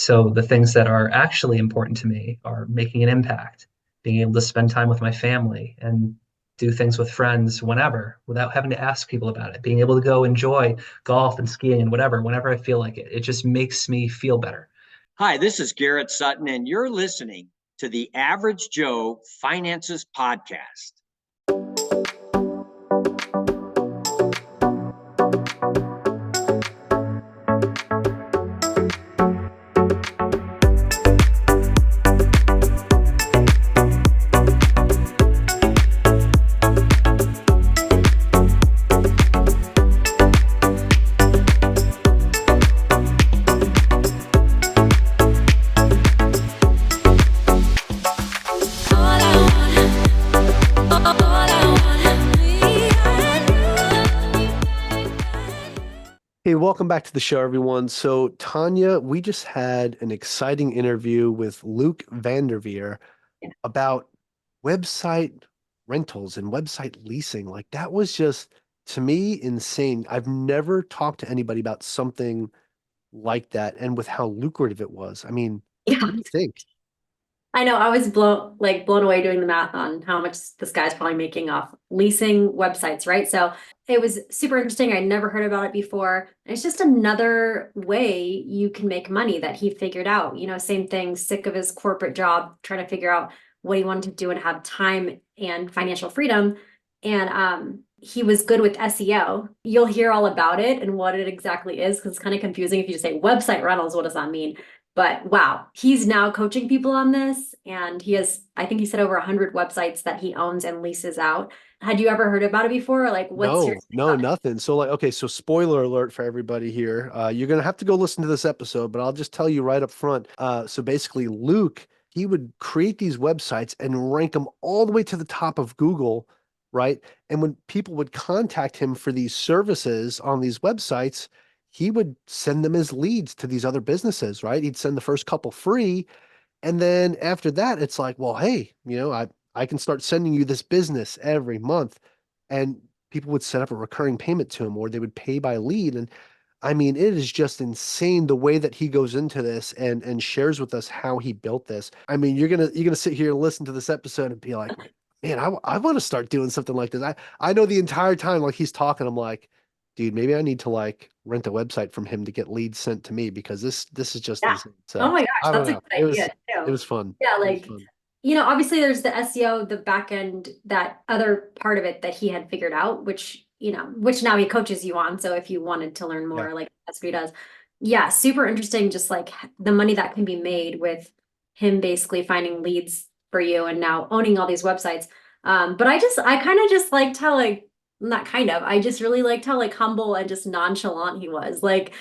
So the things that are actually important to me are making an impact, being able to spend time with my family and do things with friends whenever without having to ask people about it, being able to go enjoy golf and skiing and whatever, whenever I feel like it. It just makes me feel better. Hi, this is Garrett Sutton, and you're listening to the Average Joe Finances Podcast. Hey, welcome back to the show, everyone. So, Tanya, we just had an exciting interview with Luke Vanderveer about website rentals and website leasing. Like, that was just, to me, insane. I've never talked to anybody about something like that and with how lucrative it was. I mean, Yeah, what do you think? I know. I was blown away doing the math on how much this guy's probably making off leasing websites, right? So it was super interesting. I never heard about it before. And it's just another way you can make money that he figured out. You know, same thing, sick of his corporate job, trying to figure out what he wanted to do and have time and financial freedom. And he was good with SEO. You'll hear all about it and what it exactly is, because it's kind of confusing if you just say website rentals. What does that mean? But wow, he's now coaching people on this, and he has, I think he said, over 100 websites that he owns and leases out. Had you ever heard about it before? Or like, what's your No, nothing. So like, okay, so spoiler alert for everybody here. You're gonna have to go listen to this episode, but I'll just tell you right up front. So basically, Luke, he would create these websites and rank them all the way to the top of Google, right? And when people would contact him for these services on these websites, he would send them as leads to these other businesses, right? He'd send the first couple free, and then after that, it's like, well, hey, I can start sending you this business every month. And people would set up a recurring payment to him, or they would pay by lead. And I mean, it is just insane the way that he goes into this and shares with us how he built this. I mean, you're gonna sit here and listen to this episode and be like, man, I want to start doing something like this. I know the entire time like he's talking, I'm like, dude, maybe I need to like rent a website from him to get leads sent to me, because this is just Yeah. insane. Oh So my gosh, I don't that's a know. good idea It too. was fun. Yeah, It was like, fun. obviously there's the SEO, the back end, that other part of it that he had figured out, which now he coaches you on. So if you wanted to learn Yeah. more, like that's what he does. Yeah, super interesting. Just like the money that can be made with him basically finding leads for you and now owning all these websites. But I kind of just liked how like, not kind of, I just really liked how like humble and just nonchalant he was. Like,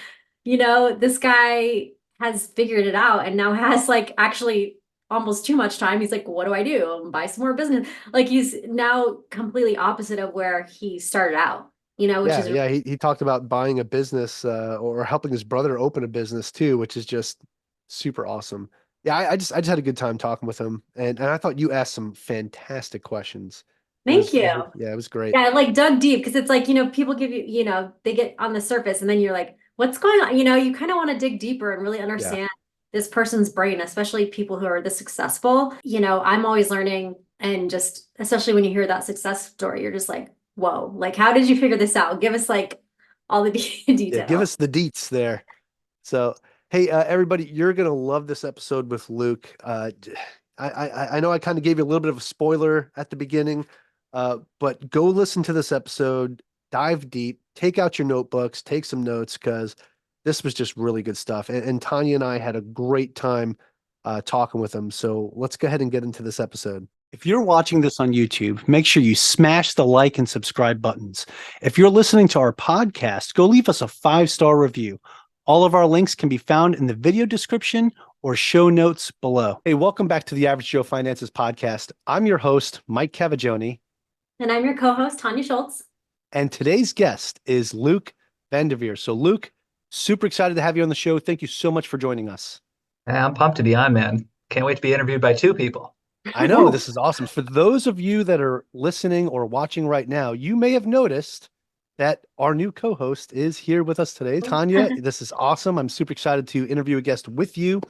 this guy has figured it out and now has like actually almost too much time. He's like, what do I do? Buy some more business. Like he's now completely opposite of where he started out, which Yeah, is yeah. He talked about buying a business or helping his brother open a business too, which is just super awesome. Yeah, I just had a good time talking with him, and I thought you asked some fantastic questions. thank you. Yeah, it was great. Yeah, I like dug deep because it's like, people give you, they get on the surface and then you're like, what's going on? You kind of want to dig deeper and really Yeah. understand this person's brain, especially people who are this successful. I'm always learning, and just especially when you hear that success story, you're just like, whoa, like how did you figure this out? Give us like all the Yeah, give details. us the deets there. So, hey, everybody, you're gonna love this episode with Luke. I know I kind of gave you a little bit of a spoiler at the beginning, but go listen to this episode, dive deep, take out your notebooks, take some notes, because this was just really good stuff. And Tanya and I had a great time talking with him. So let's go ahead and get into this episode. If you're watching this on YouTube, make sure you smash the like and subscribe buttons. If you're listening to our podcast, go leave us a 5-star review. All of our links can be found in the video description or show notes below. Hey, welcome back to the Average Joe Finances Podcast. I'm your host, Mike Cavagioni. And I'm your co-host, Tanya Schultz. And today's guest is Luke Vanderveer. So Luke, super excited to have you on the show. Thank you so much for joining us. I'm pumped to be on, man. Can't wait to be interviewed by two people. I know, this is awesome. For those of you that are listening or watching right now, you may have noticed that our new co-host is here with us today. Tanya, this is awesome. I'm super excited to interview a guest with you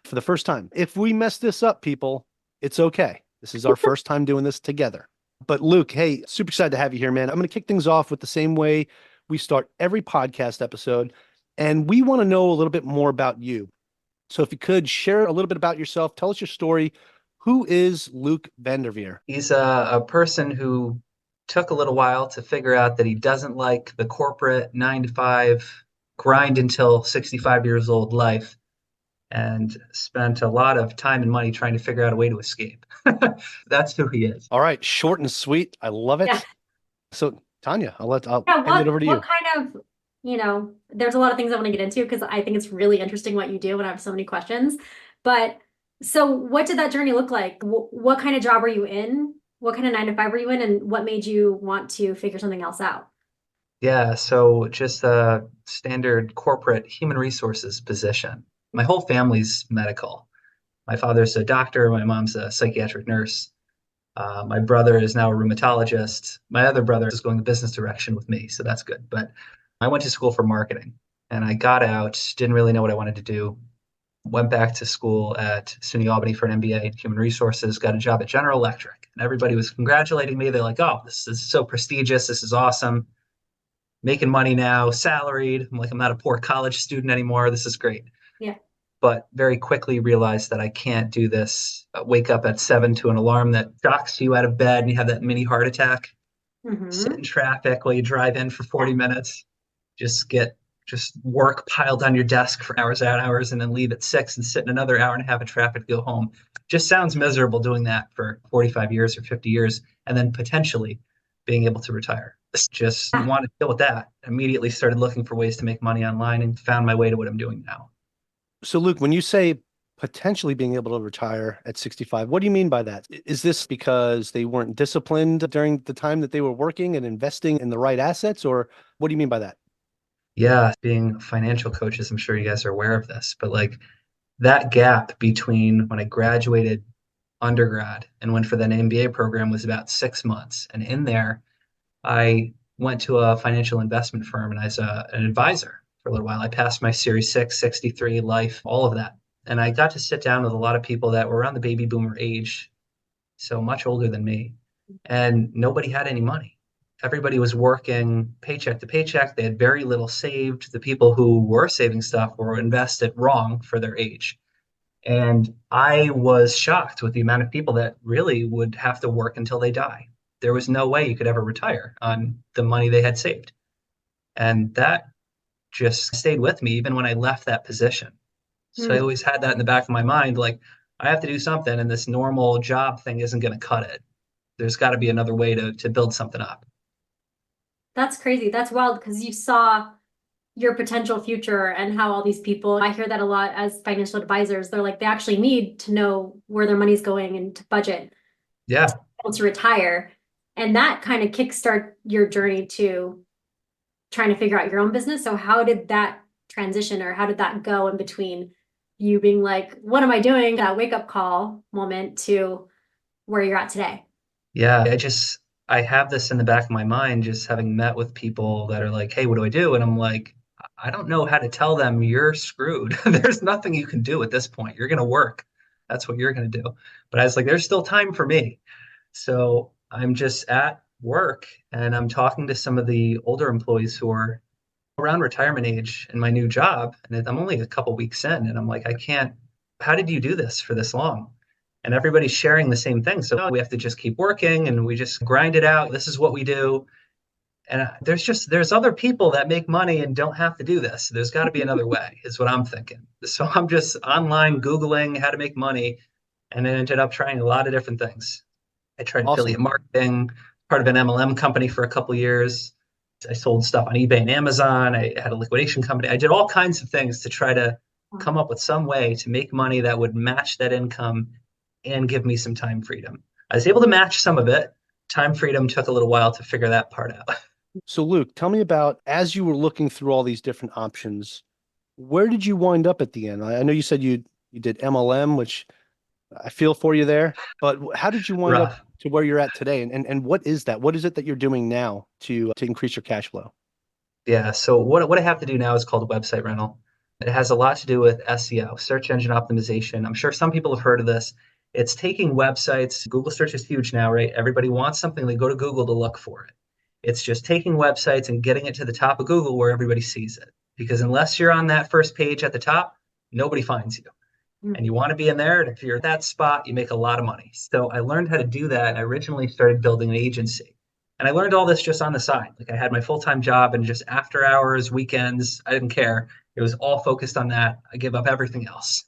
for the first time. If we mess this up, people, it's okay. This is our first time doing this together. But Luke, hey, super excited to have you here, man. I'm going to kick things off with the same way we start every podcast episode. And we want to know a little bit more about you. So if you could share a little bit about yourself, tell us your story. Who is Luke Vanderveer? He's a person who took a little while to figure out that he doesn't like the corporate 9 to 5 grind until 65 years old life, and spent a lot of time and money trying to figure out a way to escape. That's who he is. All right, short and sweet. I love it. Yeah. So Tanya, I'll Yeah, hand it over to you. what kind of, there's a lot of things I want to get into because I think it's really interesting what you do and I have so many questions. But so what did that journey look like? What kind of job were you in? What kind of 9 to 5 were you in? And what made you want to figure something else out? Yeah, so just a standard corporate human resources position. My whole family's medical. My father's a doctor, my mom's a psychiatric nurse. My brother is now a rheumatologist. My other brother is going the business direction with me, so that's good. But I went to school for marketing and I got out, didn't really know what I wanted to do. Went back to school at SUNY Albany for an MBA in human resources, got a job at General Electric. And everybody was congratulating me. They're like, oh, this is so prestigious. This is awesome. Making money now, salaried. I'm like, I'm not a poor college student anymore. This is great. Yeah. But very quickly realized that I can't do this. Wake up at 7 to an alarm that shocks you out of bed and you have that mini heart attack. Sit in traffic while you drive in for 40 minutes. Just work piled on your desk for hours and hours and then leave at 6 and sit in another hour and a half of traffic to go home. Just sounds miserable doing that for 45 years or 50 years and then potentially being able to retire. Just didn't want to deal with that. Immediately started looking for ways to make money online and found my way to what I'm doing now. So Luke, when you say potentially being able to retire at 65, what do you mean by that? Is this because they weren't disciplined during the time that they were working and investing in the right assets, or what do you mean by that? Yeah, being financial coaches, I'm sure you guys are aware of this, but like that gap between when I graduated undergrad and went for that MBA program was about 6 months. And in there, I went to a financial investment firm and as an advisor for a little while. I passed my Series 6, 63, life, all of that. And I got to sit down with a lot of people that were around the baby boomer age, so much older than me, and nobody had any money. Everybody was working paycheck to paycheck. They had very little saved. The people who were saving stuff were invested wrong for their age. And I was shocked with the amount of people that really would have to work until they die. There was no way you could ever retire on the money they had saved. And that just stayed with me even when I left that position. So I always had that in the back of my mind, like I have to do something and this normal job thing isn't going to cut it. There's got to be another way to build something up. That's crazy. That's wild because you saw your potential future and how all these people, I hear that a lot as financial advisors, they're like, they actually need to know where their money's going and to budget. Yeah. To retire. And that kind of kickstart your journey to trying to figure out your own business. So how did that transition or how did that go in between you being like, what am I doing? That wake up call moment to where you're at today? Yeah. I have this in the back of my mind, just having met with people that are like, hey, what do I do? And I'm like, I don't know how to tell them you're screwed. There's nothing you can do at this point. You're going to work. That's what you're going to do. But I was like, there's still time for me. So I'm just at work and I'm talking to some of the older employees who are around retirement age in my new job. And I'm only a couple weeks in and I'm like, how did you do this for this long? And everybody's sharing the same thing. So we have to just keep working and we just grind it out. This is what we do. And there's other people that make money and don't have to do this. There's got to be another way, is what I'm thinking. So I'm just online Googling how to make money and I ended up trying a lot of different things. I tried affiliate marketing, part of an MLM company for a couple of years. I sold stuff on eBay and Amazon. I had a liquidation company. I did all kinds of things to try to come up with some way to make money that would match that income and give me some time freedom. I was able to match some of it. Time freedom took a little while to figure that part out. So Luke, tell me about, as you were looking through all these different options, where did you wind up at the end? I know you said you did MLM, which I feel for you there, but how did you wind up to where you're at today. And what is that? What is it that you're doing now to increase your cash flow? Yeah. So what I have to do now is called website rental. It has a lot to do with SEO, search engine optimization. I'm sure some people have heard of this. It's taking websites. Google search is huge now, right? Everybody wants something. They go to Google to look for it. It's just taking websites and getting it to the top of Google where everybody sees it. Because unless you're on that first page at the top, nobody finds you. And you want to be in there. And if you're at that spot, you make a lot of money. So I learned how to do that. I originally started building an agency. And I learned all this just on the side. Like I had my full-time job and just after hours, weekends, I didn't care. It was all focused on that. I gave up everything else.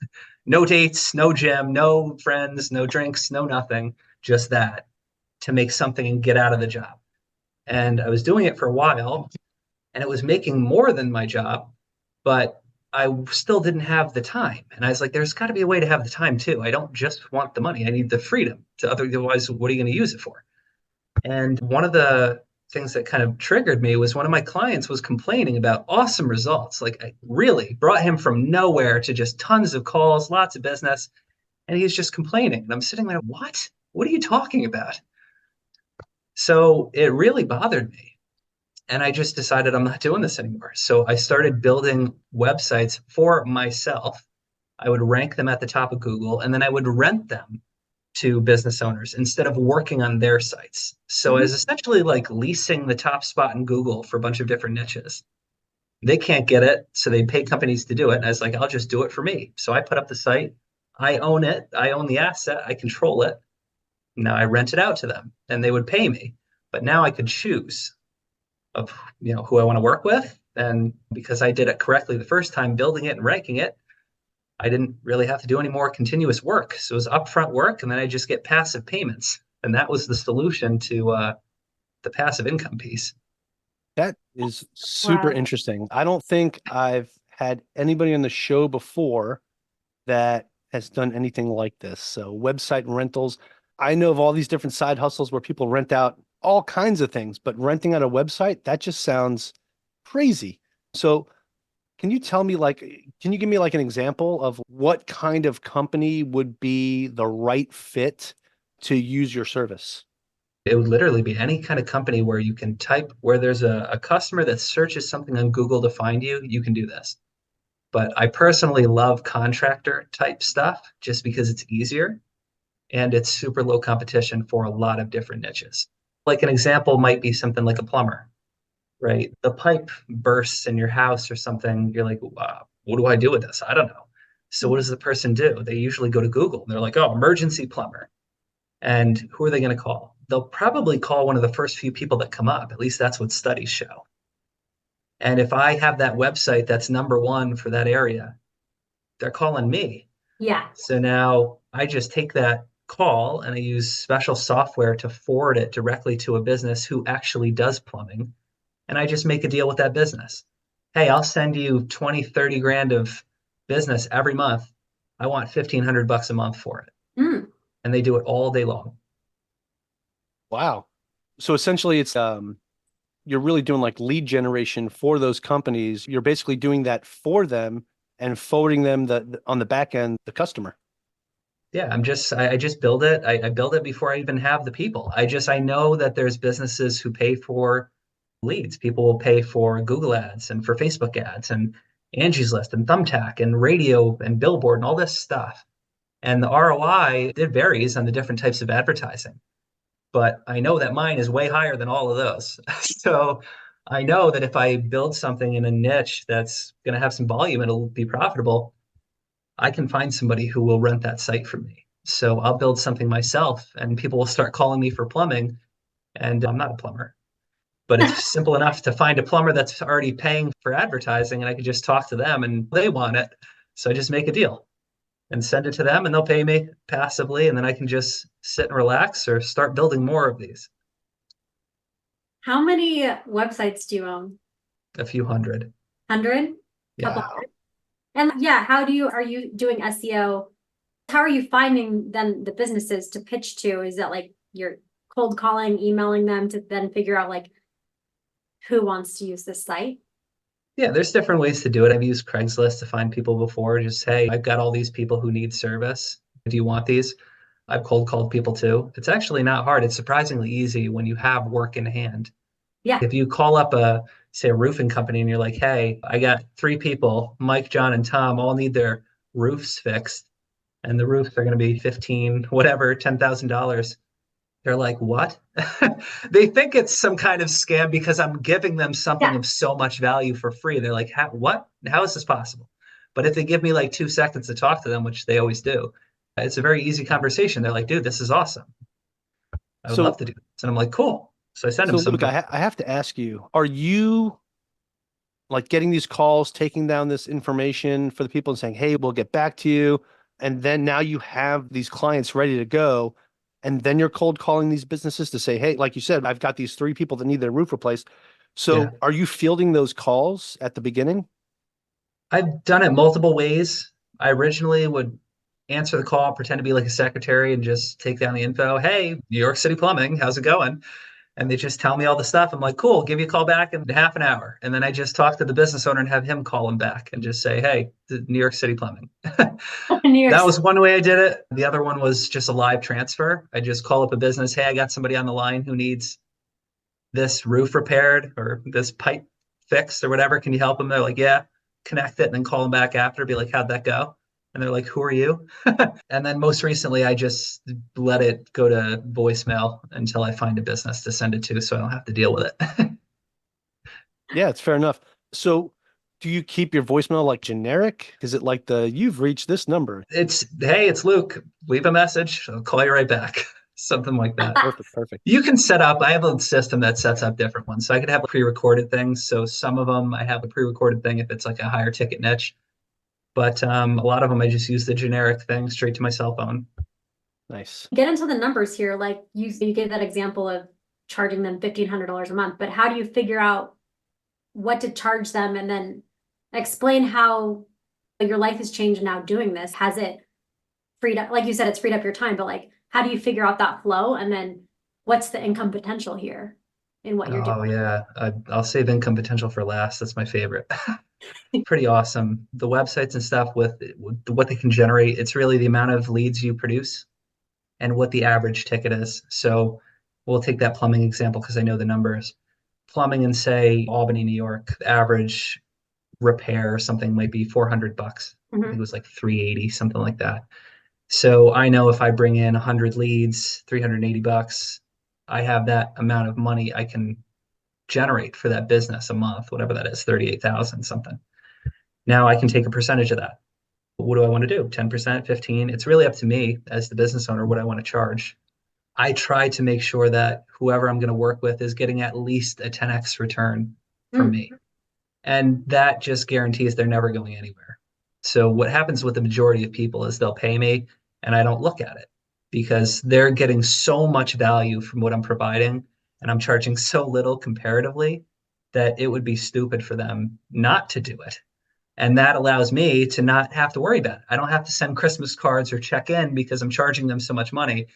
No dates, no gym, no friends, no drinks, no nothing, just that to make something and get out of the job. And I was doing it for a while and it was making more than my job, but I still didn't have the time. And I was like, there's got to be a way to have the time too. I don't just want the money. I need the freedom to otherwise, what are you going to use it for? And one of the things that kind of triggered me was one of my clients was complaining about awesome results. Like I really brought him from nowhere to just tons of calls, lots of business. And he's just complaining. And I'm sitting there, what? What are you talking about? So it really bothered me. And I just decided I'm not doing this anymore. So I started building websites for myself. I would rank them at the top of Google and then I would rent them to business owners instead of working on their sites. So I was essentially like leasing the top spot in Google for a bunch of different niches. They can't get it, so they pay companies to do it. And I was like, I'll just do it for me. So I put up the site. I own it. I own the asset. I control it. Now I rent it out to them and they would pay me. But now I could choose of who I want to work with. And because I did it correctly the first time, building it and ranking it, I didn't really have to do any more continuous work. So it was upfront work, and then I just get passive payments. And that was the solution to the passive income piece. That is super interesting. I don't think I've had anybody on the show before that has done anything like this. So website rentals. I know of all these different side hustles where people rent out all kinds of things, but renting out a website, that just sounds crazy. So can you tell me can you give me like an example of what kind of company would be the right fit to use your service? It would literally be any kind of company where you can type, where there's a customer that searches something on Google to find you, you can do this. But I personally love contractor type stuff just because it's easier and it's super low competition for a lot of different niches. Like an example might be something like a plumber, right? The pipe bursts in your house or something. You're like, wow, what do I do with this? I don't know. So what does the person do? They usually go to Google. They're like, oh, emergency plumber. And who are they going to call? They'll probably call one of the first few people that come up. At least that's what studies show. And if I have that website that's number one for that area, they're calling me. Yeah. So now I just take that call and I use special software to forward it directly to a business who actually does plumbing. And I just make a deal with that business. Hey, I'll send you 20, 30 grand of business every month. I want $1,500 a month for it. And they do it all day long. Wow. So essentially it's you're really doing like lead generation for those companies. You're basically doing that for them and forwarding them on the back end, the customer. Yeah, I just build it. I build it before I even have the people. I know that there's businesses who pay for leads. People will pay for Google ads and for Facebook ads and Angie's List and Thumbtack and radio and billboard and all this stuff. And the ROI, it varies on the different types of advertising. But I know that mine is way higher than all of those. So I know that if I build something in a niche that's going to have some volume, it'll be profitable. I can find somebody who will rent that site from me. So I'll build something myself and people will start calling me for plumbing. And I'm not a plumber, but it's simple enough to find a plumber that's already paying for advertising and I could just talk to them and they want it. So I just make a deal and send it to them and they'll pay me passively. And then I can just sit and relax or start building more of these. How many websites do you own? A few hundred. 100? Yeah. Couple hundred? And yeah, are you doing SEO? How are you finding then the businesses to pitch to? Is that like you're cold calling, emailing them to then figure out like who wants to use this site? Yeah, there's different ways to do it. I've used Craigslist to find people before. Just, hey, I've got all these people who need service. Do you want these? I've cold called people too. It's actually not hard. It's surprisingly easy when you have work in hand. Yeah. If you call up say a roofing company and you're like, hey, I got 3 people, Mike, John, and Tom, all need their roofs fixed, and the roofs are going to be 15, whatever, $10,000. They're like, what? They think it's some kind of scam because I'm giving them something Yeah. of so much value for free. They're like, what? How is this possible? But if they give me like 2 seconds to talk to them, which they always do, it's a very easy conversation. They're like, dude, this is awesome. I would love So, to do this. And I'm like, cool. So I send them so some. Luke, I have to ask you, are you like getting these calls, taking down this information for the people and saying, hey, we'll get back to you. And then now you have these clients ready to go. And then you're cold calling these businesses to say, hey, like you said, I've got these 3 people that need their roof replaced. Yeah. So are you fielding those calls at the beginning? I've done it multiple ways. I originally would answer the call, pretend to be like a secretary and just take down the info. Hey, New York City Plumbing, how's it going? And they just tell me all the stuff. I'm like, cool, give you a call back in half an hour. And then I just talk to the business owner and have him call him back and just say, hey, New York City Plumbing. New York That City. was one way I did it. The other one was just a live transfer. I just call up a business. Hey, I got somebody on the line who needs this roof repaired or this pipe fixed or whatever. Can you help them? They're like, yeah, connect it and then call them back after, be like, how'd that go? And they're like, who are you? And then most recently, I just let it go to voicemail until I find a business to send it to so I don't have to deal with it. Yeah, it's fair enough. So do you keep your voicemail like generic? Is it like you've reached this number? It's, hey, it's Luke. Leave a message. I'll call you right back. Something like that. Perfect, perfect. You can set up, I have a system that sets up different ones. So I could have pre-recorded things. So some of them I have a pre-recorded thing if it's like a higher ticket niche. But a lot of them I just use the generic thing straight to my cell phone. Nice. Get into the numbers here. Like you gave that example of charging them $1,500 a month, but how do you figure out what to charge them and then explain how your life has changed now doing this? Has it freed up, like you said, it's freed up your time, but like, how do you figure out that flow? And then what's the income potential here in what you're doing? Oh yeah, I'll save income potential for last. That's my favorite. Pretty awesome. The websites and stuff with what they can generate. It's really the amount of leads you produce and what the average ticket is. So we'll take that plumbing example because I know the numbers. Plumbing in say Albany, New York, the average repair or something might be $400. I think it was like 380, something like that. So I know if I bring in 100 leads, $380, I have that amount of money I can generate for that business a month, whatever that is, 38,000 something. Now I can take a percentage of that. What do I want to do? 10%, 15? It's really up to me as the business owner what I want to charge. I try to make sure that whoever I'm going to work with is getting at least a 10x return from me. And that just guarantees they're never going anywhere. So what happens with the majority of people is they'll pay me and I don't look at it because they're getting so much value from what I'm providing and I'm charging so little comparatively that it would be stupid for them not to do it. And that allows me to not have to worry about it. I don't have to send Christmas cards or check in because I'm charging them so much money.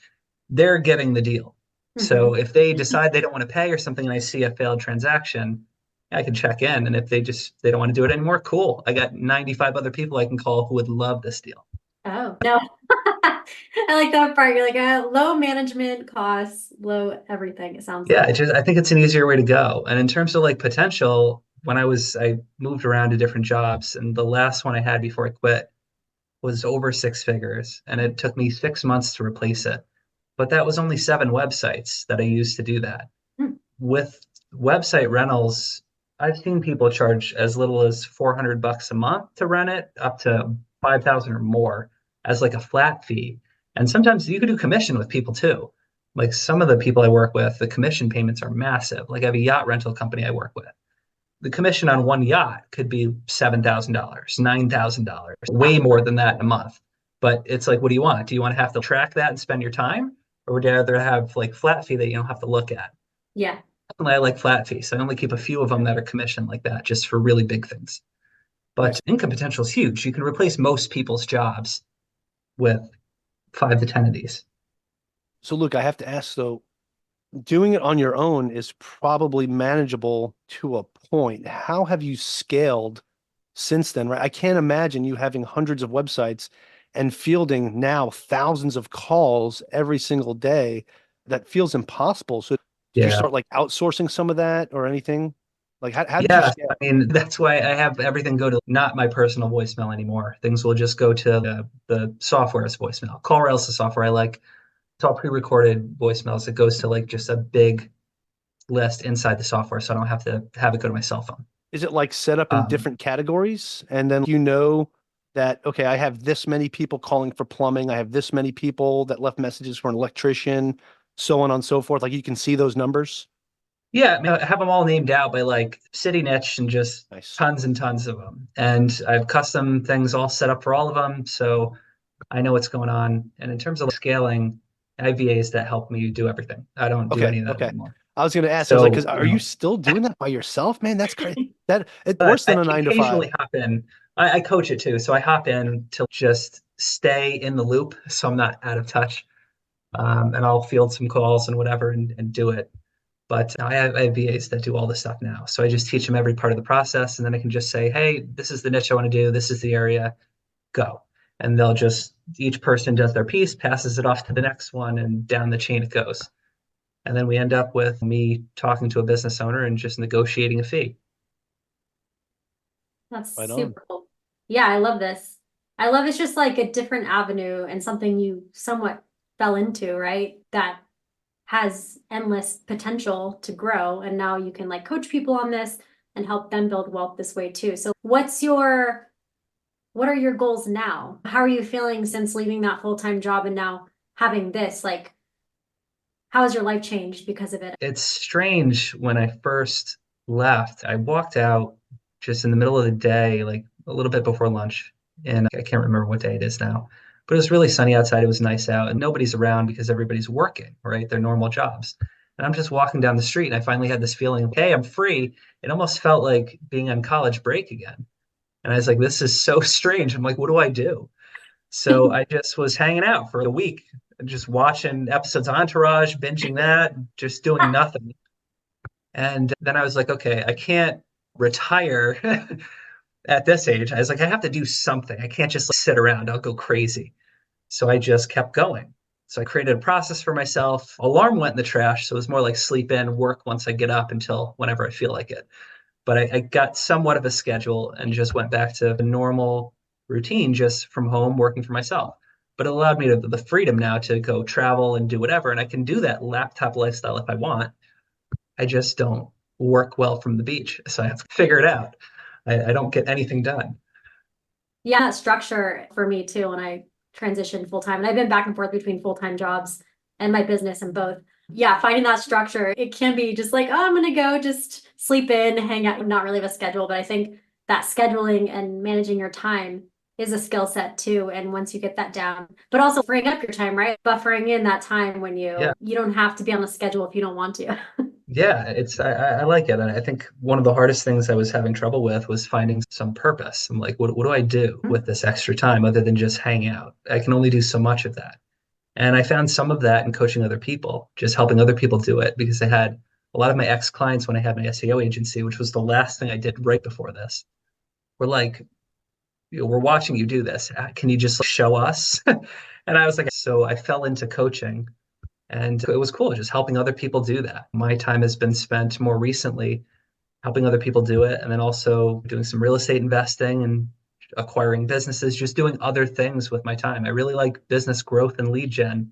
They're getting the deal. So if they decide they don't want to pay or something and I see a failed transaction, I can check in. And if they don't want to do it anymore, cool. I got 95 other people I can call who would love this deal. Oh, no. I like that part. You're like, low management costs, low everything, it sounds Yeah, like. I think it's an easier way to go. And in terms of like potential, when I moved around to different jobs and the last one I had before I quit was over 6 figures and it took me 6 months to replace it. But that was only 7 websites that I used to do that. With website rentals, I've seen people charge as little as $400 a month to rent it, up to 5,000 or more as like a flat fee. And sometimes you could do commission with people too. Like some of the people I work with, the commission payments are massive. Like I have a yacht rental company I work with. The commission on one yacht could be $7,000, $9,000, way more than that in a month. But it's like, what do you want? Do you want to have to track that and spend your time? Or would you rather have like flat fee that you don't have to look at? Yeah. I like flat fees. I only keep a few of them that are commissioned like that, just for really big things. But Nice. income potential is huge. You can replace most people's jobs with 5 to 10 of these. So Luke, I have to ask though, doing it on your own is probably manageable to a point. How have you scaled since then, right? I can't imagine you having hundreds of websites and fielding now thousands of calls every single day. That feels impossible. So did you Yeah. start like outsourcing some of that or anything? Like how did you Yeah, scale? I mean, that's why I have everything go to not my personal voicemail anymore. Things will just go to the software's voicemail. CallRail's the software I like. It's all pre-recorded voicemails. It goes to like just a big list inside the software, so I don't have to have it go to my cell phone. Is it like set up in Um, different categories? And then you know that, okay, I have this many people calling for plumbing. I have this many people that left messages for an electrician, so on and so forth. Like you can see those numbers. yeah, I mean, I have them all named out by like city niche and just Nice. tons and tons of them. And I have custom things all set up for all of them, so I know what's going on. And in terms of scaling, I have VAs that help me do everything. I don't do Okay. any of that Okay. anymore. I was going to ask, I was like, So, because are you still doing that by yourself, man? That's crazy. That it's but worse I than a 9 to 5. occasionally hop in. I coach it too, so I hop in to just stay in the loop, so I'm not out of touch. And I'll field some calls and whatever and do it. But I have VAs that do all this stuff now, so I just teach them every part of the process, and then I can just say, "Hey, this is the niche I want to do. This is the area. Go." And they'll just each person does their piece, passes it off to the next one, and down the chain it goes. And then we end up with me talking to a business owner and just negotiating a fee. That's Right on. super cool. Yeah, I love this. I love it's just like a different avenue and something you somewhat fell into, right? That has endless potential to grow. And now you can like coach people on this and help them build wealth this way too. So what are your goals now? How are you feeling since leaving that full-time job and now having this? Like, how has your life changed because of it? It's strange when I first left. I walked out just in the middle of the day, like a little bit before lunch, and I can't remember what day it is now. But it was really sunny outside. It was nice out, and nobody's around because everybody's working, right? Their normal jobs. And I'm just walking down the street, and I finally had this feeling, hey, I'm free. It almost felt like being on college break again. And I was like, this is so strange. I'm like, what do I do? So I just was hanging out for a week, just watching episodes of Entourage, binging that, just doing nothing. And then I was like, okay, I can't retire at this age. I was like, I have to do something. I can't just like, sit around. I'll go crazy. So I just kept going. So I created a process for myself. Alarm went in the trash. So it was more like sleep in, work once I get up until whenever I feel like it. But I got somewhat of a schedule and just went back to the normal routine just from home working for myself. But it allowed me the freedom now to go travel and do whatever. And I can do that laptop lifestyle if I want. I just don't work well from the beach. So I have to figure it out. I don't get anything done. Yeah, structure for me too when I transitioned full time. And I've been back and forth between full-time jobs and my business and both. Yeah, finding that structure, it can be just like, oh, I'm gonna go just sleep in, hang out, not really have a schedule. But I think that scheduling and managing your time is a skill set too. And once you get that down, but also freeing up your time, right? Buffering in that time when Yeah. you don't have to be on a schedule if you don't want to. Yeah, I like it. And I think one of the hardest things I was having trouble with was finding some purpose. I'm like, what do I do with this extra time other than just hang out? I can only do so much of that. And I found some of that in coaching other people, just helping other people do it because I had a lot of my ex-clients when I had my SEO agency, which was the last thing I did right before this, were like, we're watching you do this. Can you just show us? And I was like, so I fell into coaching and it was cool just helping other people do that. My time has been spent more recently helping other people do it and then also doing some real estate investing and acquiring businesses, just doing other things with my time. I really like business growth and lead gen.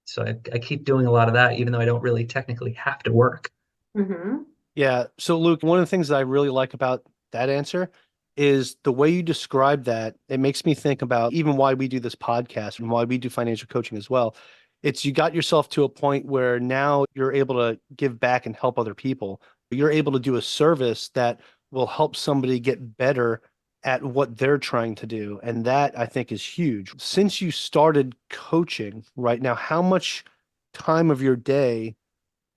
So I keep doing a lot of that, even though I don't really technically have to work. Mm-hmm. Yeah. So Luke, one of the things that I really like about that answer is the way you describe that. It makes me think about even why we do this podcast and why we do financial coaching as well. It's you got yourself to a point where now you're able to give back and help other people. You're able to do a service that will help somebody get better at what they're trying to do. And that I think is huge. Since you started coaching right now, how much time of your day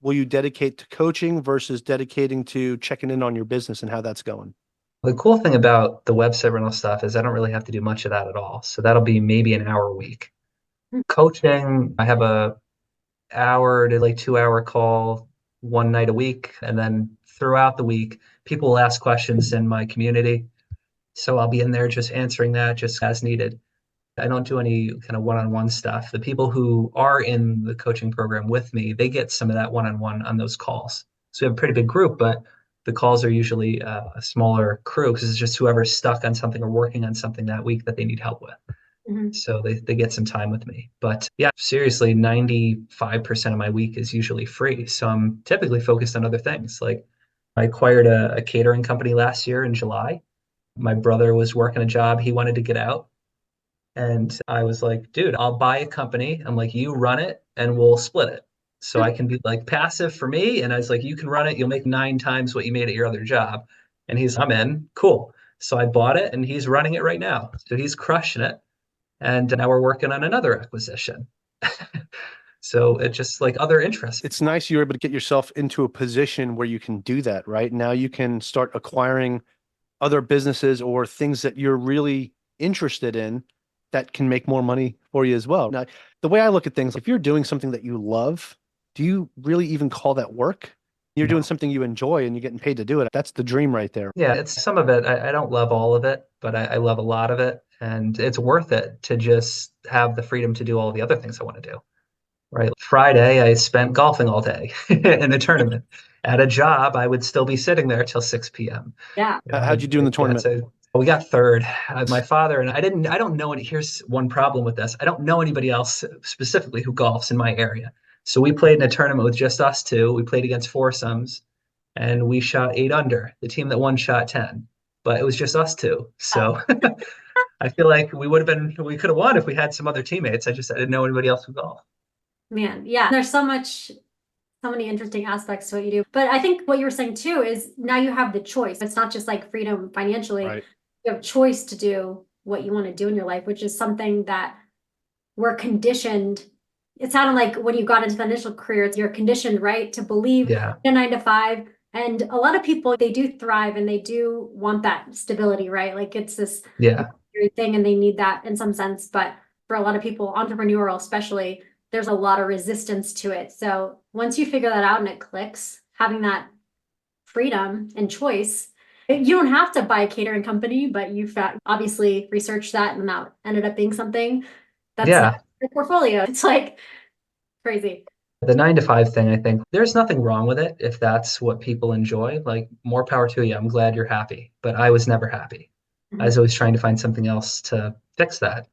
will you dedicate to coaching versus dedicating to checking in on your business and how that's going? The cool thing about the website rental stuff is I don't really have to do much of that at all. So that'll be maybe an hour a week. Coaching, I have a hour to like 2 hour call one night a week. And then throughout the week, people will ask questions in my community. So I'll be in there just answering that just as needed. I don't do any kind of one-on-one stuff. The people who are in the coaching program with me, they get some of that one-on-one on those calls. So we have a pretty big group, but the calls are usually a smaller crew because it's just whoever's stuck on something or working on something that week that they need help with. Mhm. So they get some time with me. But yeah, seriously, 95% of my week is usually free. So I'm typically focused on other things. Like I acquired a catering company last year in July. My brother was working a job. He wanted to get out. And I was like, dude, I'll buy a company. I'm like, you run it and we'll split it. So I can be like passive for me. And I was like, you can run it. You'll make 9 times what you made at your other job. And I'm in. Cool. So I bought it and he's running it right now. So he's crushing it. And now we're working on another acquisition. So it's just like other interests. It's nice you're able to get yourself into a position where you can do that, right? Now you can start acquiring other businesses or things that you're really interested in that can make more money for you as well. Now, the way I look at things, if you're doing something that you love, do you really even call that work? You're doing No. something you enjoy and you're getting paid to do it. That's the dream right there. Yeah, it's some of it. I don't love all of it, but I love a lot of it. And it's worth it to just have the freedom to do all the other things I want to do. Right. Friday, I spent golfing all day in a tournament. At a job, I would still be sitting there till 6 p.m. Yeah. You know, How'd you do in the tournament? We got third. My father and I don't know it. Here's one problem with this. I don't know anybody else specifically who golfs in my area. So we played in a tournament with just us two. We played against foursomes and we shot 8 under. The team that won shot 10, but it was just us two. So I feel like we could have won if we had some other teammates. I didn't know anybody else who golf. Man, yeah. There's so many interesting aspects to what you do. But I think what you were saying too is now you have the choice. It's not just like freedom financially. Right. You have choice to do what you want to do in your life, which is something that we're conditioned. It sounded like when you got into the initial career, you're conditioned, right, to believe Yeah. in a 9 to 5. And a lot of people, they do thrive and they do want that stability, right? Like it's this Yeah. thing and they need that in some sense. But for a lot of people, entrepreneurial especially, there's a lot of resistance to it. So once you figure that out and it clicks, having that freedom and choice, you don't have to buy a catering company, but you've obviously researched that and that ended up being something that's Yeah. your portfolio. It's like crazy. The 9 to 5 thing, I think there's nothing wrong with it if that's what people enjoy. Like, more power to you. I'm glad you're happy, but I was never happy. I was always trying to find something else to fix that.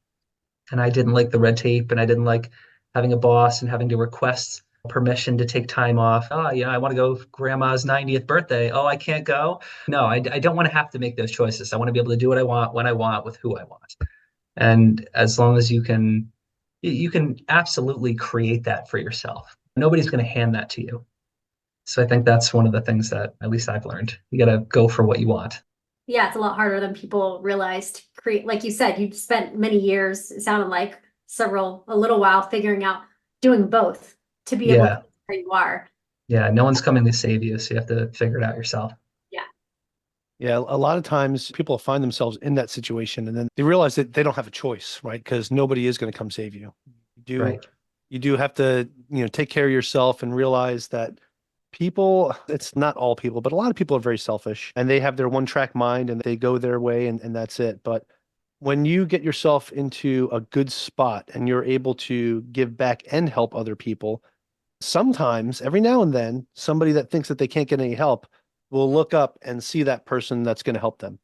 And I didn't like the red tape and I didn't like having a boss and having to request permission to take time off. Oh, yeah, I want to go grandma's 90th birthday. Oh, I can't go. No, I don't want to have to make those choices. I want to be able to do what I want, when I want, with who I want. And as long as you can absolutely create that for yourself. Nobody's going to hand that to you. So I think that's one of the things that at least I've learned. You got to go for what you want. Yeah, it's a lot harder than people realize to create. Like you said, you've spent many years, it sounded like a little while figuring out doing both to be able to Yeah. be where you are. Yeah. No one's coming to save you. So you have to figure it out yourself. Yeah, a lot of times people find themselves in that situation and then they realize that they don't have a choice, right? Because nobody is going to come save you. Right. You do have to, take care of yourself and realize that people, it's not all people, but a lot of people are very selfish and they have their one-track mind and they go their way and that's it. But when you get yourself into a good spot and you're able to give back and help other people, sometimes, every now and then, somebody that thinks that they can't get any help will look up and see that person that's going to help them.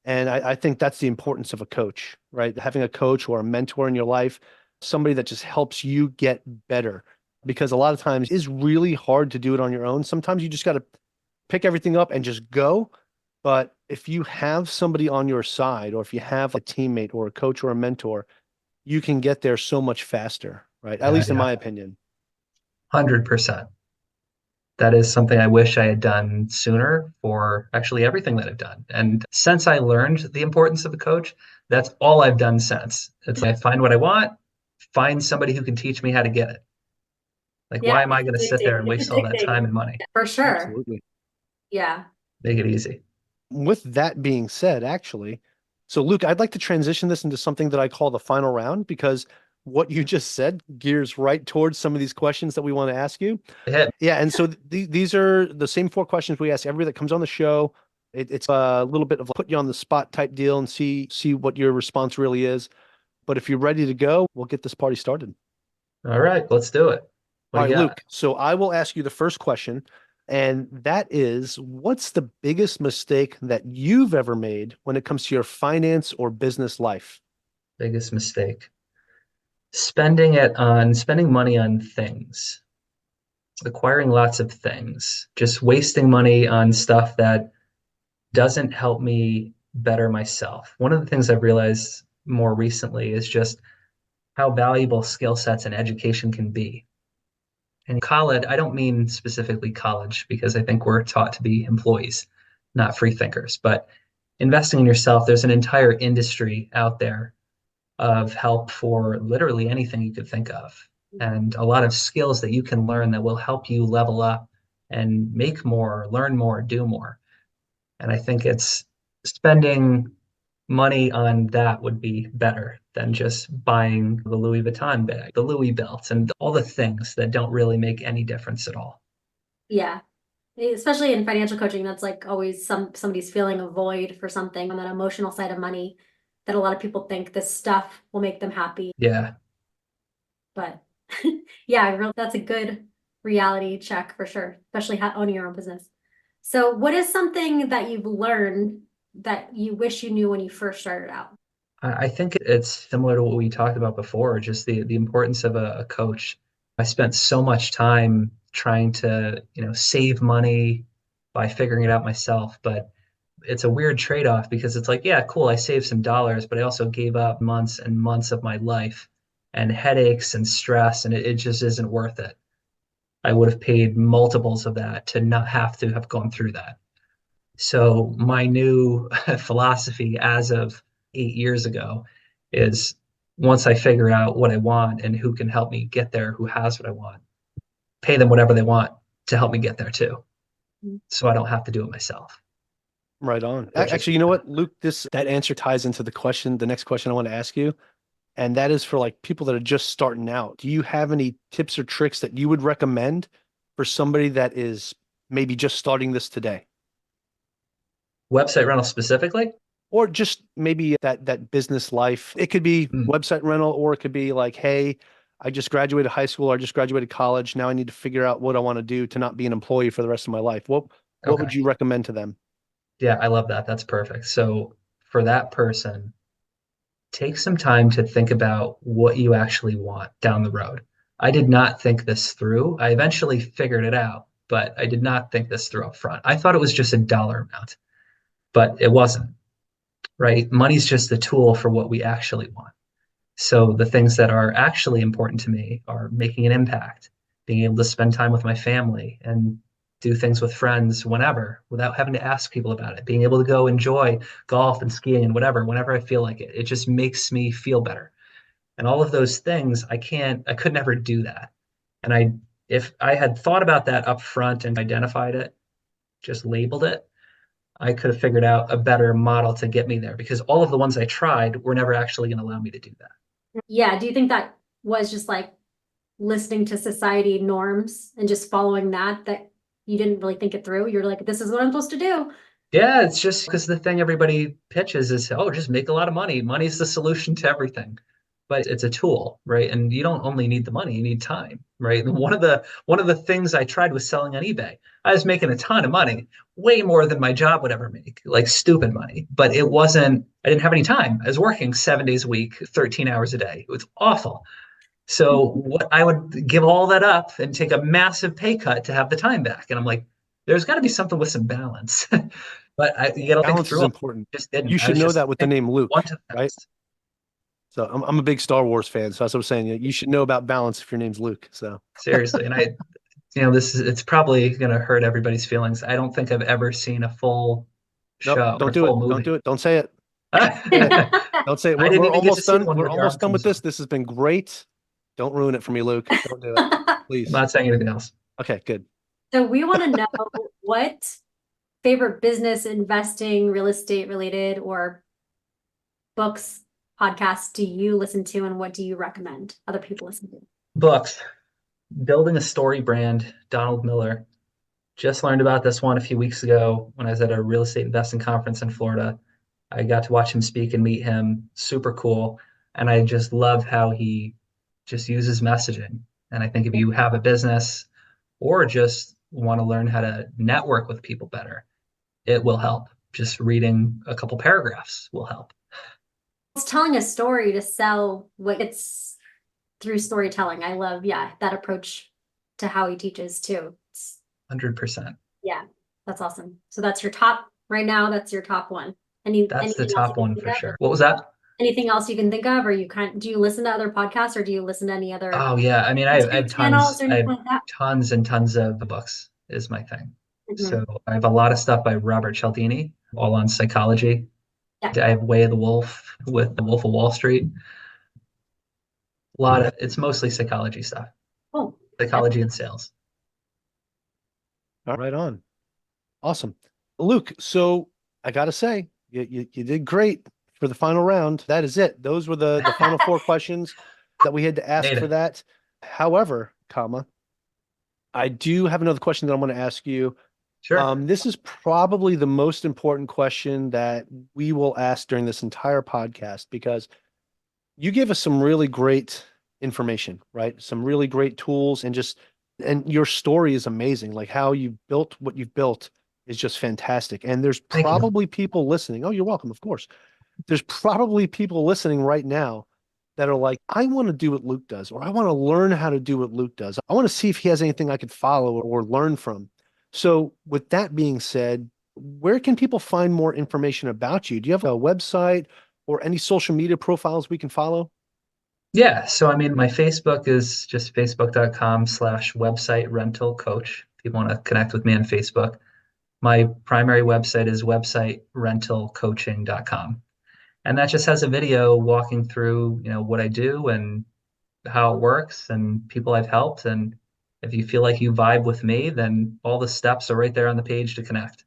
And I think that's the importance of a coach, right? Having a coach or a mentor in your life, somebody that just helps you get better. Because a lot of times it's really hard to do it on your own. Sometimes you just got to pick everything up and just go. But if you have somebody on your side, or if you have a teammate or a coach or a mentor, you can get there so much faster, right? At least in Yeah. my opinion. 100%. That is something I wish I had done sooner for actually everything that I've done. And since I learned the importance of a coach, that's all I've done since. It's like I find what I want, find somebody who can teach me how to get it. Like, Yeah, why am I going to it's sit there addicting. and It's waste all that addicting. time and money? For sure. Absolutely. Yeah. Make it easy. With that being said, actually, so Luke, I'd like to transition this into something that I call the final round because what you just said gears right towards some of these questions that we want to ask you. Yeah. Yeah, and so these are the same 4 questions we ask everybody that comes on the show. It's a little bit of a put you on the spot type deal and see what your response really is. But if you're ready to go, we'll get this party started. All right, let's do it. What All do right, you got? Luke. So I will ask you the first question, and that is, what's the biggest mistake that you've ever made when it comes to your finance or business life? Biggest mistake. Spending money on things, acquiring lots of things, just wasting money on stuff that doesn't help me better myself. One of the things I've realized more recently is just how valuable skill sets and education can be. And college, I don't mean specifically college because I think we're taught to be employees, not free thinkers, but investing in yourself, there's an entire industry out there of help for literally anything you could think of, and a lot of skills that you can learn that will help you level up and make more, learn more, do more. And I think it's spending money on that would be better than just buying the Louis Vuitton bag, the Louis belt, and all the things that don't really make any difference at all. Yeah. Especially in financial coaching, that's like always somebody's feeling a void for something on that emotional side of money that a lot of people think this stuff will make them happy. Yeah. But yeah, that's a good reality check for sure, especially owning your own business. So what is something that you've learned that you wish you knew when you first started out? I think it's similar to what we talked about before, just the importance of a coach. I spent so much time trying to, save money by figuring it out myself, but it's a weird trade-off because it's like, yeah, cool, I saved some dollars, but I also gave up months and months of my life and headaches and stress, and it just isn't worth it. I would have paid multiples of that to not have to have gone through that. So my new philosophy as of 8 years ago is once I figure out what I want and who can help me get there, who has what I want, pay them whatever they want to help me get there too. So I don't have to do it myself. Right on. Which is Actually, you know what, Luke, that answer ties into the next question I want to ask you. And that is for like people that are just starting out. Do you have any tips or tricks that you would recommend for somebody that is maybe just starting this today? website rental specifically. Or just maybe that business life. It could be Mm, website rental, or it could be like, hey, I just graduated high school, or I just graduated college. Now I need to figure out what I want to do to not be an employee for the rest of my life. What would okay. you recommend to them? Yeah, I love that. That's perfect. So for that person, take some time to think about what you actually want down the road. I did not think this through. I eventually figured it out, but I did not think this through up front. I thought it was just a dollar amount, but it wasn't, right? Money's just the tool for what we actually want. So the things that are actually important to me are making an impact, being able to spend time with my family and do things with friends whenever without having to ask people about it, being able to go enjoy golf and skiing and whatever, whenever I feel like it. It just makes me feel better. And all of those things, I could never do that. And if I had thought about that up front and identified it, just labeled it, I could have figured out a better model to get me there because all of the ones I tried were never actually going to allow me to do that. Yeah, do you think that was just like listening to society norms and just following that you didn't really think it through? You're like, this is what I'm supposed to do. Yeah, it's just because the thing everybody pitches is, oh, just make a lot of money. Money's the solution to everything. But it's a tool, right? And you don't only need the money, you need time, right? And one of the things I tried was selling on eBay. I was making a ton of money, way more than my job would ever make, like stupid money. But I didn't have any time. I was working 7 days a week, 13 hours a day. It was awful. So what I would give all that up and take a massive pay cut to have the time back. And I'm like, there's got to be something with some balance. But you got to think Balance is through it. important. Just didn't. You I should was know just that with the name one Luke, to the right? next. So I'm a big Star Wars fan. So that's what I'm saying. You should know about balance if your name's Luke. So Seriously. And it's probably going to hurt everybody's feelings. I don't think I've ever seen a full no, show or don't a do it. full Don't do movie. it. Don't say it. I Don't say it. didn't We're even get to almost see the done. one We're where the almost ark done with comes this. on. This has been great. Don't ruin it for me, Luke. Don't do it, I'm please. not saying anything else. Okay, good. So we want to know what favorite business, investing, real estate related, or books, podcasts do you listen to, and what do you recommend other people listen to? Books. Building a Story Brand, Donald Miller. Just learned about this one a few weeks ago when I was at a real estate investing conference in Florida. I got to watch him speak and meet him. Super cool. And I just love how he just uses messaging. And I think if you have a business or just want to learn how to network with people better, it will help. Just reading a couple paragraphs will help. It's telling a story to sell what it's through storytelling. I love, that approach to how he teaches too. 100%. Yeah, that's awesome. So that's your top right now. That's your top one. That's the Anything else you top can one think for of? sure. What was that? Anything else you can think of, or do you listen to other podcasts, or do you listen to any other Oh yeah, I mean, I have YouTube channels tons. or I anything have like that? tons and tons of books is my thing. Mhm. So I have a lot of stuff by Robert Cialdini, all on psychology. Yeah. I have Way of the Wolf with The Wolf of Wall Street. A lot of it's mostly psychology stuff, Oh, psychology and sales. All right, on. Awesome. Luke, so I gotta say, you did great for the final round. That is it. Those were the final four questions that we had to ask Made for it. that. However, I do have another question that I want to ask you. Sure. This is probably the most important question that we will ask during this entire podcast because you gave us some really great information, right? Some really great tools and your story is amazing. Like how you built what you've built is just fantastic. And there's Thank you. probably people listening. Oh, you're welcome, of course. There's probably people listening right now that are like, I want to do what Luke does, or I want to learn how to do what Luke does. I want to see if he has anything I could follow or learn from. So, with that being said, where can people find more information about you? Do you have a website or any social media profiles we can follow? Yeah. So I mean, my Facebook is just facebook.com/website rental coach. If you want to connect with me on Facebook. My primary website is websiterentalcoaching.com. And that just has a video walking through, what I do and how it works and people I've helped. And if you feel like you vibe with me, then all the steps are right there on the page to connect.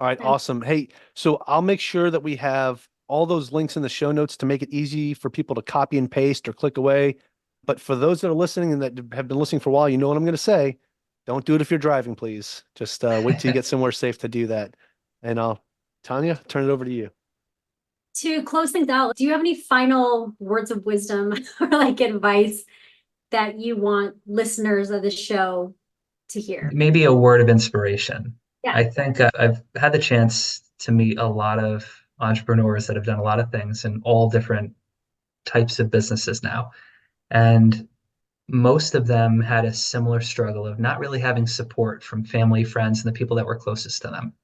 All right, okay. awesome. Hey, so I'll make sure that we have all those links in the show notes to make it easy for people to copy and paste or click away. But for those that are listening and that have been listening for a while, you know what I'm going to say. Don't do it if you're driving, please. Just wait till you get somewhere safe to do that. And Tanya, turn it over to you. To close things out, do you have any final words of wisdom or like advice that you want listeners of the show to hear? Maybe a word of inspiration. Yeah. I think I've had the chance to meet a lot of entrepreneurs that have done a lot of things in all different types of businesses now. And most of them had a similar struggle of not really having support from family, friends, and the people that were closest to them.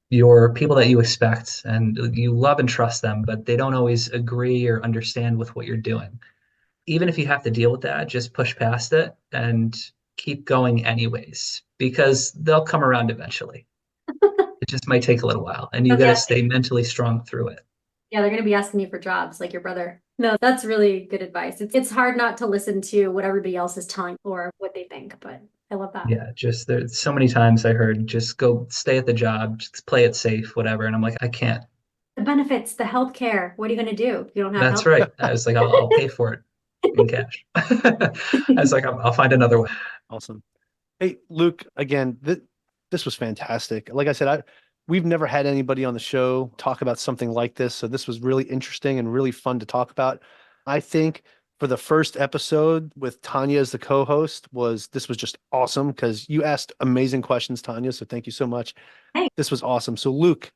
Your people that you expect and you love and trust them, but they don't always agree or understand with what you're doing. Even if you have to deal with that, just push past it and keep going anyways, because they'll come around eventually. It just might take a little while, and you got to Yeah. stay mentally strong through it. Yeah, they're going to be asking you for jobs like your brother. No, that's really good advice. It's hard not to listen to what everybody else is telling or what they think, but I love that. Yeah, just there's so many times I heard just go stay at the job, just play it safe, whatever. And I'm like, I can't. The benefits, the healthcare. What are you going to do if you don't have That's health? right. I was like, I'll pay for it in cash. I was like, I'll find another way. Awesome. Hey, Luke, again, this was fantastic. Like I said, we've never had anybody on the show talk about something like this, so this was really interesting and really fun to talk about. I think for the first episode with Tanya as the co-host this was just awesome because you asked amazing questions, Tanya, so thank you so much. Hey. This was awesome. So Luke,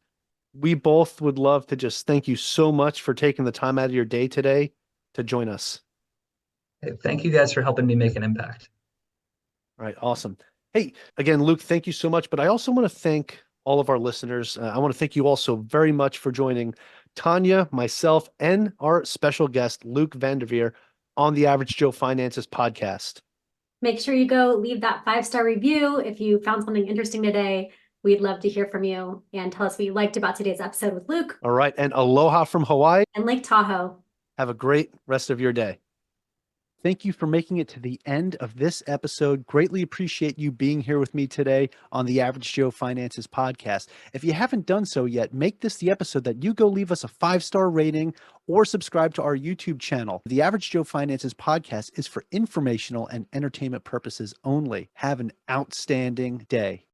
we both would love to just thank you so much for taking the time out of your day today to join us. Thank you guys for helping me make an impact. All right, awesome. Hey, again, Luke, thank you so much. But I also want to thank all of our listeners. I want to thank you also very much for joining Tanya, myself, and our special guest, Luke Vanderveer, on the Average Joe Finances podcast. Make sure you go leave that 5-star review if you found something interesting today. We'd love to hear from you and tell us what you liked about today's episode with Luke. All right, and aloha from Hawaii. And Lake Tahoe. Have a great rest of your day. Thank you for making it to the end of this episode. Greatly appreciate you being here with me today on the Average Joe Finances podcast. If you haven't done so yet, make this the episode that you go leave us a 5-star rating or subscribe to our YouTube channel. The Average Joe Finances podcast is for informational and entertainment purposes only. Have an outstanding day.